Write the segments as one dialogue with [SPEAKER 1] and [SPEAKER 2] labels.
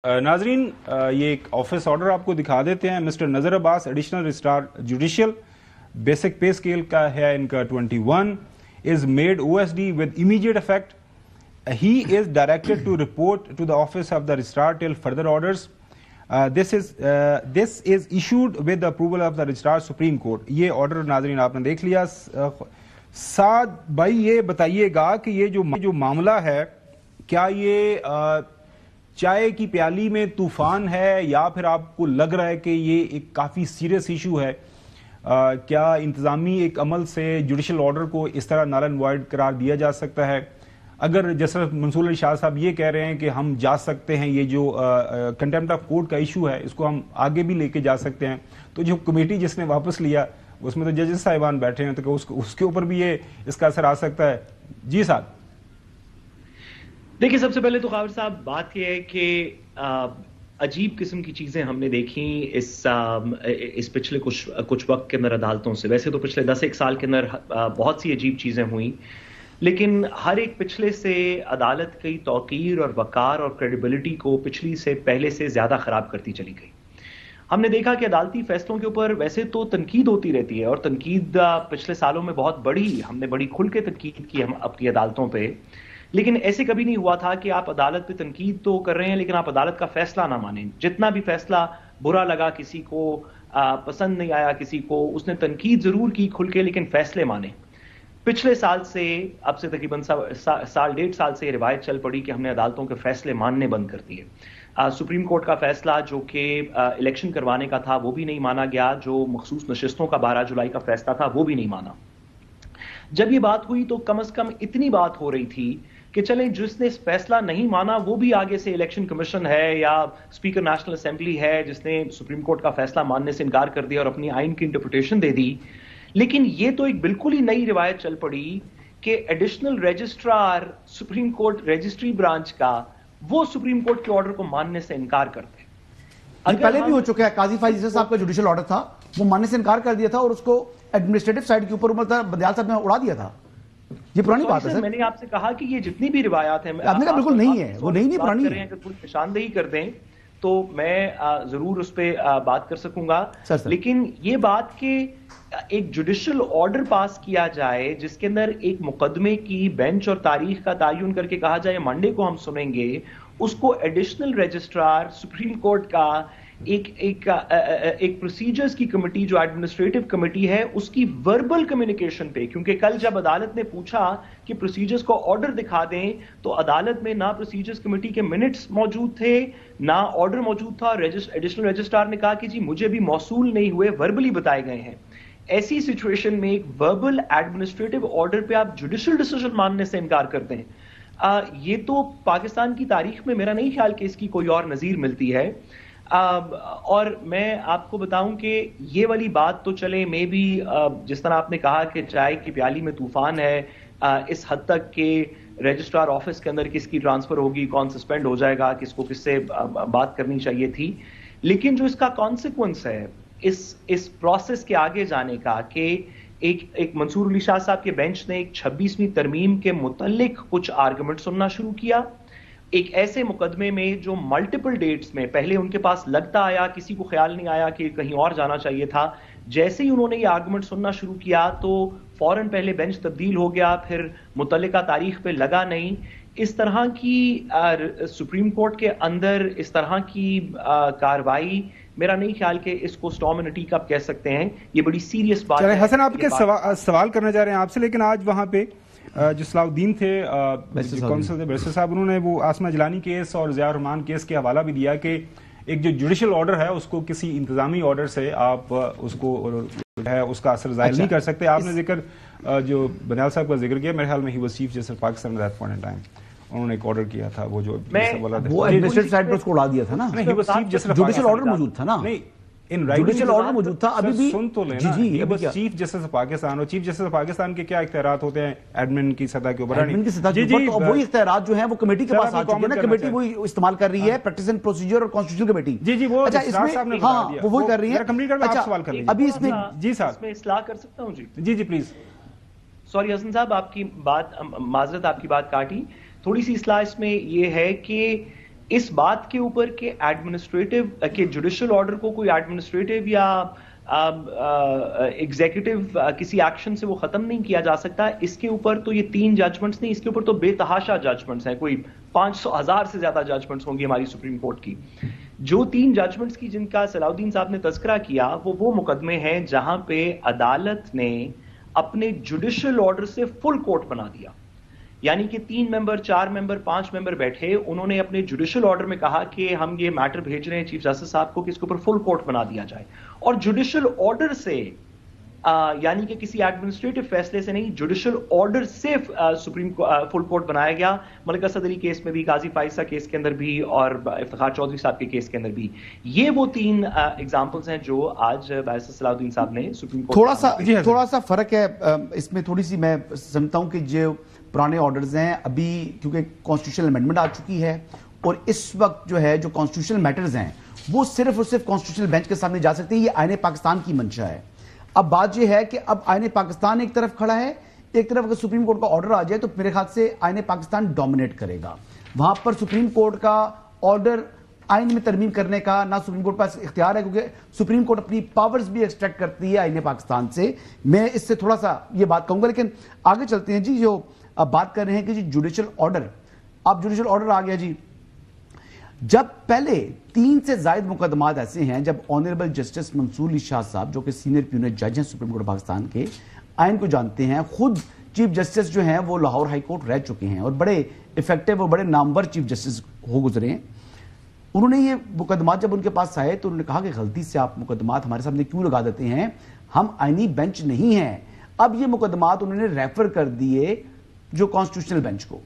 [SPEAKER 1] नाजरीन, ये एक ऑफिस ऑर्डर आपको दिखा देते हैं। मिस्टर नजर Abbas, additional registrar judicial, basic पे स्केल का है इनका 21, is made OSD with immediate effect. He is directed to report to the office of the registrar till further orders. This is issued with the approval of the registrar Supreme Court. ये order नाजरीन आपने देख लिया। साथ भाई ये बताइएगा कि ये जो मामला है, क्या ये चाय की प्याली में तूफान है या फिर आपको लग रहा है कि ये एक काफ़ी सीरियस इशू है? क्या इंतज़ामी एक अमल से जुडिशल ऑर्डर को इस तरह नल एंड वॉइड करार दिया जा सकता है? अगर जस्टिस मंसूर अली शाह साहब ये कह रहे हैं कि हम जा सकते हैं, ये जो कंटेम्प्ट ऑफ कोर्ट का इशू है इसको हम आगे भी लेके जा सकते हैं, तो जो कमेटी जिसने वापस लिया उसमें तो जजेस साहिबान बैठे हैं, तो उसके ऊपर भी ये इसका असर आ सकता है? जी साहब।
[SPEAKER 2] देखिए, सबसे पहले तो काबिर साहब बात यह है कि अजीब किस्म की चीज़ें हमने देखी इस पिछले कुछ वक्त के अंदर अदालतों से। वैसे तो पिछले 10 साल के अंदर बहुत सी अजीब चीज़ें हुई, लेकिन हर एक पिछले से अदालत की तौकीर और वकार और क्रेडिबिलिटी को पिछली से पहले से ज़्यादा ख़राब करती चली गई। हमने देखा कि अदालती फैसलों के ऊपर वैसे तो तनकीद होती रहती है, और तनकीद पिछले सालों में हमने बड़ी खुल के तनकीद की हम अपनी अदालतों पे, लेकिन ऐसे कभी नहीं हुआ था कि आप अदालत पे तनकीद तो कर रहे हैं लेकिन आप अदालत का फैसला ना मानें। जितना भी फैसला बुरा लगा किसी को, पसंद नहीं आया किसी को, उसने तनकीद जरूर की खुल के, लेकिन फैसले माने। पिछले साल से, अब से तकरीबन साल डेढ़ साल से रिवायत चल पड़ी कि हमने अदालतों के फैसले मानने बंद कर दिए। सुप्रीम कोर्ट का फैसला जो कि इलेक्शन करवाने का था वो भी नहीं माना गया, जो मखसूस नशिस्तों का 12 जुलाई का फैसला था वो भी नहीं माना। जब ये बात हुई तो कम से कम इतनी बात हो रही थी कि चलें, जिसने फैसला नहीं माना वो भी आगे से इलेक्शन कमीशन है या स्पीकर नेशनल असेंबली है जिसने सुप्रीम कोर्ट का फैसला मानने से इनकार कर दिया और अपनी आइन की इंटरप्रिटेशन दे दी। लेकिन ये तो एक बिल्कुल ही नई रिवायत चल पड़ी कि additional registrar supreme court registry branch का वो सुप्रीम कोर्ट के ऑर्डर को मानने से इनकार करते।
[SPEAKER 3] पहले भी हो चुका है, काजी फाइज साहब का जुडिशियल ऑर्डर था, वो मानने से इनकार कर दिया था और उसको एडमिनिस्ट्रेटिव साइड के ऊपर बंदयाल साहब ने उड़ा दिया था। ये पुरानी बात है सर।
[SPEAKER 2] मैंने आपसे कहा कि ये जितनी भी रिवायात है
[SPEAKER 3] आपने कहा बिल्कुल नहीं है, वो नहीं पुरानी है।
[SPEAKER 2] अगर थोड़ी निशानदेही कर दें तो मैं जरूर उस पर बात कर सकूंगा। लेकिन ये बात कि एक जुडिशियल ऑर्डर पास किया जाए जिसके अंदर एक मुकदमे की बेंच और तारीख का तयन करके कहा जाए मंडे को हम सुनेंगे, उसको एडिशनल रजिस्ट्रार सुप्रीम कोर्ट का एक प्रोसीजर्स की कमेटी जो एडमिनिस्ट्रेटिव कमेटी है उसकी वर्बल कम्युनिकेशन पे, क्योंकि कल जब अदालत ने पूछा कि प्रोसीजर्स को ऑर्डर दिखा दें तो अदालत में ना प्रोसीजर्स कमेटी के मिनट्स मौजूद थे ना ऑर्डर मौजूद था। एडिशनल रजिस्ट्रार ने कहा कि जी मुझे भी मौसूल नहीं हुए, वर्बली बताए गए हैं। ऐसी सिचुएशन में एक वर्बल एडमिनिस्ट्रेटिव ऑर्डर पे आप जुडिशियल डिसीजन मानने से इनकार करते हैं, ये तो पाकिस्तान की तारीख में मेरा नहीं ख्याल कि इसकी कोई और नजीर मिलती है। और मैं आपको बताऊं कि ये वाली बात तो चले मे भी जिस तरह आपने कहा कि चाय की प्याली में तूफान है, इस हद तक के रजिस्ट्रार ऑफिस के अंदर किसकी ट्रांसफर होगी, कौन सस्पेंड हो जाएगा, किसको किससे बात करनी चाहिए थी, लेकिन जो इसका कॉन्सिक्वेंस है इस प्रोसेस के आगे जाने का कि एक मंसूर अली शाह साहब के बेंच ने एक 26वीं तरमीम के मुतल्लिक कुछ आर्गुमेंट सुनना शुरू किया, एक ऐसे मुकदमे में जो मल्टीपल डेट्स में पहले उनके पास लगता आया, किसी को ख्याल नहीं आया कि कहीं और जाना चाहिए था। जैसे ही उन्होंने ये आर्गुमेंट सुनना शुरू किया तो फौरन पहले बेंच तब्दील हो गया, फिर मुतल्लिका तारीख पे लगा नहीं। इस तरह की सुप्रीम कोर्ट के अंदर इस तरह की कार्रवाई, मेरा नहीं ख्याल कि इसको स्टॉर्म एंड टी कप कह सकते हैं, ये बड़ी सीरियस बात है।
[SPEAKER 1] हसन, आपके सवाल करना चाह रहे हैं आपसे, लेकिन आज वहां पे जो सलाउद्दीन थे कौंसल बैरिस्टर साहब, उन्होंने वो आसमा जलानी केस और ज़िया रहमान केस के हवाला भी दिया कि एक जो जुडिशियल ऑर्डर है उसको किसी इंतजामी ऑर्डर से आप उसको है उसका असर जाहिर नहीं कर सकते। आपने जिक्र जो बनियाल साहब का जिक्र किया, मेरे ख्याल में he was chief justice Pakistan at that point in time, उन्होंने एक ऑर्डर किया था वो जो
[SPEAKER 3] वो एडमिनिस्ट्रेटिव साइड पर उसको उड़ा दिया था ना, जुडिशियल ऑर्डर मौजूद था ना,
[SPEAKER 1] नहीं
[SPEAKER 3] जुडिशियल ऑर्डर मौजूद था। अभी भी
[SPEAKER 1] सुन तो लेना, ये बस चीफ जस्टिस पाकिस्तान, और चीफ जस्टिस पाकिस्तान के क्या इख्तियारात होते हैं एडमिन की सतह के ऊपर?
[SPEAKER 3] एडमिन की सतह के ऊपर तो वही इख्तियारात जो हैं वो कमेटी के पास आ चुके हैं ना, कमेटी वही इस्तेमाल कर रही है, प्रैक्टिस एंड प्रोसीजर और कॉन्स्टिट्यूशनल कमेटी।
[SPEAKER 1] जी वो
[SPEAKER 3] अच्छा, इसमें हाँ वो वही कर रही है।
[SPEAKER 1] अच्छा, सवाल कर लीजिए
[SPEAKER 3] अभी इसमें।
[SPEAKER 2] जी साहब, इसमें इस्लाह कर सकता हूँ? जी
[SPEAKER 1] प्लीज।
[SPEAKER 2] सॉरी हसन साहब, आपकी बात माजरत, आपकी बात काटी, थोड़ी सी इस्लाह इसमें यह है कि इस बात के ऊपर कि एडमिनिस्ट्रेटिव के जुडिशियल ऑर्डर को कोई एडमिनिस्ट्रेटिव या एग्जीक्यूटिव किसी एक्शन से वो खत्म नहीं किया जा सकता, इसके ऊपर तो ये 3 जजमेंट्स नहीं, इसके ऊपर तो बेतहाशा जजमेंट्स हैं, कोई 500,000 से ज्यादा जजमेंट्स होंगी हमारी सुप्रीम कोर्ट की। जो 3 जजमेंट्स की जिनका सलाउद्दीन साहब ने तज़किरा किया, वो मुकदमे हैं जहां पे अदालत ने अपने जुडिशियल ऑर्डर से फुल कोर्ट बना दिया, यानी कि 3 मेंबर, 4 मेंबर, 5 मेंबर बैठे, उन्होंने अपने जुडिशियल ऑर्डर में कहा कि हम ये मैटर भेज रहे हैं चीफ जस्टिस साहब को कि इसके ऊपर फुल कोर्ट बना दिया जाए, और जुडिशियल ऑर्डर से यानी कि किसी एडमिनिस्ट्रेटिव फैसले से नहीं, जुडिशियल ऑर्डर से सुप्रीम फुल कोर्ट बनाया गया। मलिक असद अली केस में भी, गाजी फाइसा केस के अंदर भी, और इफ्तिखार चौधरी साहब के केस के अंदर भी, ये वो 3 एग्जांपल्स हैं जो आज बैरिस्टर सलाउद्दीन साहब ने सुप्रीम कोर्ट
[SPEAKER 3] थोड़ा सा फर्क है इसमें, थोड़ी सी मैं समझता हूं कि जो पुराने ऑर्डर्स हैं अभी, क्योंकि कॉन्स्टिट्यूशनल अमेंडमेंट आ चुकी है और इस वक्त जो है जो कॉन्स्टिट्यूशनल मैटर्स हैं वो सिर्फ और सिर्फ कॉन्स्टिट्यूशनल बेंच के सामने जा सकते हैं। ये आईने पाकिस्तान की मंशा है। अब बात यह है कि अब आईने पाकिस्तान एक तरफ खड़ा है, एक तरफ अगर सुप्रीम कोर्ट का ऑर्डर आ जाए तो मेरे ख्याल से आईने पाकिस्तान डोमिनेट करेगा। वहां पर सुप्रीम कोर्ट का ऑर्डर आइन में तरमीम करने का ना सुप्रीम कोर्ट पास इख्तियार है, क्योंकि सुप्रीम कोर्ट अपनी पावर्स भी एक्सट्रैक्ट करती है आईने पाकिस्तान से। मैं इससे थोड़ा सा ये बात कहूंगा, लेकिन आगे चलते हैं जी। जो अब बात कर रहे हैं कि जी जुडिशियल ऑर्डर, अब जुडिशियल ऑर्डर आ गया जी। जब पहले 3 से ज्यादा मुकदमात ऐसे हैं जब ऑनरेबल जस्टिस मंसूर अली शाह साहब, जो कि सीनियर प्यूनट जज हैं सुप्रीम कोर्ट पाकिस्तान के, आइन को जानते हैं, खुद चीफ जस्टिस जो हैं वो लाहौर हाई कोर्ट रह चुके हैं और बड़े इफेक्टिव और बड़े नामवर चीफ जस्टिस हो गुजरे हैं। उन्होंने ये मुकदमात जब उनके पास आए तो उन्होंने कहा कि गलती से आप मुकदमात हमारे सामने क्यों लगा देते हैं, हम आईनी बेंच नहीं हैं। अब ये मुकदमात उन्होंने रेफर कर दिए जो कॉन्स्टिट्यूशनल बेंच को।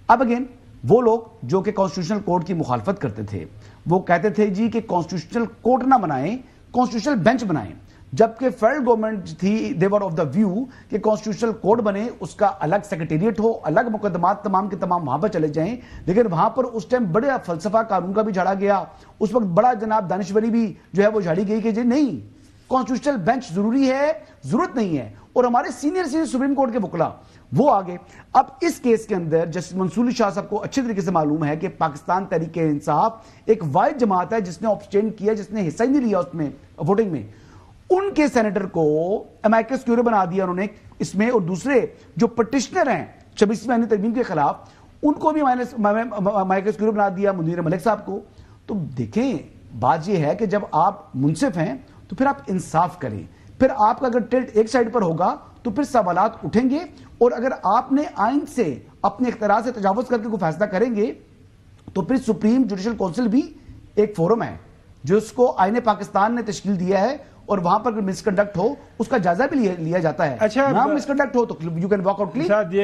[SPEAKER 3] अब अगेन वो लोग जो कि कॉन्स्टिट्यूशनल कोर्ट की मुखालफत करते थे, वो कहते थे जी कि कॉन्स्टिट्यूशनल कोर्ट ना बनाएं, कॉन्स्टिट्यूशनल बेंच बनाएं, जबकि फेडरल गवर्नमेंट थी, दे वर ऑफ द व्यू कि कॉन्स्टिट्यूशनल कोर्ट बने, उसका अलग सेक्रेटेरिएट हो, अलग मुकदमात तमाम के तमाम वहां पर चले जाएं। लेकिन वहां पर उस टाइम बड़े फलसफा कानून का भी झाड़ा गया, उस वक्त बड़ा जनाब दानिशवरी भी जो है वो झाड़ी गई कि जी नहीं, कॉन्स्टिट्यूशनल बेंच जरूरी है, जरूरत नहीं है। और हमारे सीनियर सुप्रीम कोर्ट के वकील वो आगे। अब इस केस के अंदर जस्टिस मंसूर अली शाह साहब को अच्छे तरीके से मालूम है कि पाकिस्तान तहरीके इंसाफ एक वाहिद जमात है जिसने ऑब्स्टेन किया, जिसने हिस्सा ही नहीं लिया उसमें वोटिंग में। उनके सेनेटर को अमाइकस क्यूरे बना दिया उन्होंने इसमें, और दूसरे जो पिटिशनर हैं 26वीं आईनी तरमीम के खिलाफ, उनको भी अमाइकस क्यूरे बना दिया, मुनीर मलिक साहब को। तो देखें, बात यह है कि जब आप मुंसिफ हैं तो फिर आप इंसाफ करें, फिर आपका अगर टिल्ट एक साइड पर होगा तो फिर सवालात उठेंगे, और अगर आपने आइन से अपने इख्तियार से तजावुज करके कोई फैसला करेंगे तो फिर सुप्रीम जुडिशियल काउंसिल भी एक फोरम है जिसको आईने पाकिस्तान ने तश्कील दिया है, और वहां पर मिसकंडक्ट हो उसका जायजा भी लिया जाता है।
[SPEAKER 1] अच्छा,
[SPEAKER 3] ना मिसकंडक्ट हो तो यू कैन वॉक आउट।